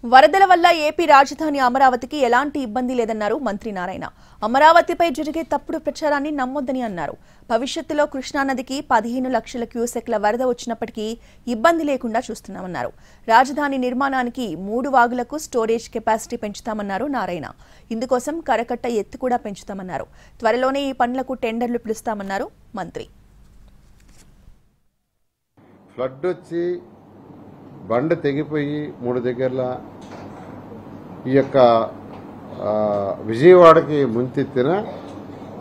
వరదల వల్ల ఏపీ రాజధాని అమరావతికి ఎలాంటి ఇబ్బంది లేదన్నారు మంత్రి నారాయణ. అమరావతిపై జరిగే తప్పుడు ప్రచారాన్ని నమ్మొద్దని అన్నారు. భవిష్యత్తులో కృష్ణానదికి 15 లక్షల క్యూసెక్ల వరద వచ్చినప్పటికీ ఇబ్బంది లేకుండా చూస్తున్నామన్నారు. రాజధాని నిర్మాణానికి 3 వాగులకు స్టోరేజ్ కెపాసిటీ పెంచుతామన్నారు నారాయణ. ఇందుకోసం కరకట్ట ఎత్తు కూడా పెంచుతామన్నారు. త్వరలోనే ఈ పనులకు టెండర్లు పిలుస్తామన్నారు మంత్రి. ఫ్లడ్ వచ్చి బండ తెగిపోయి 3 దగ్గరల ఈ యొక్క విజయవాడకి ముంచెత్తిన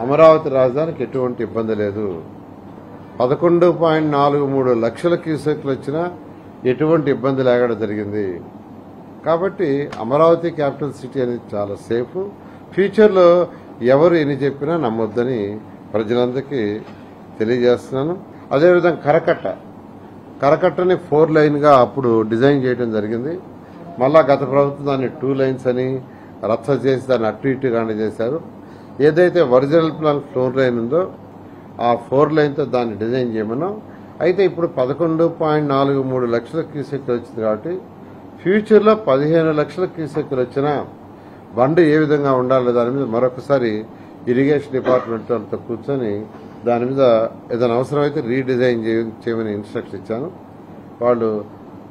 అమరావతి రాజధానికి ఎటువంటి ఇబ్బంది లేదు. 11.43 లక్షల క్యూసెక్లు వచ్చినా ఎటువంటి ఇబ్బంది లేకుండా జరిగింది. కాబట్టి అమరావతి క్యాపిటల్ సిటీ అనేది చాలా సేఫ్. ఫ్యూచర్లో ఎవరు ఎన్ని చెప్పినా నమ్మొద్దని ప్రజలందరికీ తెలియజేస్తున్నాను. అదేవిధంగా కరకట్టని 4 లైన్గా అప్పుడు డిజైన్ చేయడం జరిగింది. మళ్ళా గత ప్రభుత్వం దాన్ని 2 లైన్స్ అని రచ్చ చేసి దాన్ని అటు ఇటుగానే చేశారు. ఏదైతే ఒరిజినల్ ప్లాన్ 4 లైన్ ఉందో ఆ 4 లైన్తో దాన్ని డిజైన్ చేయమన్నాం. అయితే ఇప్పుడు 11.43 లక్షల క్యూసెక్లు వచ్చింది కాబట్టి ఫ్యూచర్లో 15 లక్షల క్యూసెక్లు వచ్చినా బండి ఏ విధంగా ఉండాలి దాని మీద మరొకసారి ఇరిగేషన్ డిపార్ట్మెంట్ వాళ్ళతో కూర్చొని దాని మీద ఏదైనా అవసరమైతే రీడిజైన్ చేయమని ఇన్స్ట్రక్షన్ ఇచ్చాను. వాళ్ళు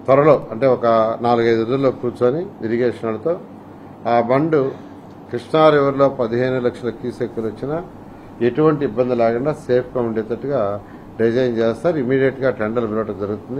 త్వరలో అంటే ఒక 4-5 రోజుల్లో కూర్చొని ఇరిగేషన్ వాళ్ళతో ఆ బండు కృష్ణా రివర్లో 15 లక్షల క్యూసెక్లు వచ్చినా ఎటువంటి ఇబ్బంది లేకుండా సేఫ్గా ఉండేటట్టుగా డిజైన్ చేస్తారు. ఇమీడియట్గా టెండర్లు పిలవడం జరుగుతుంది.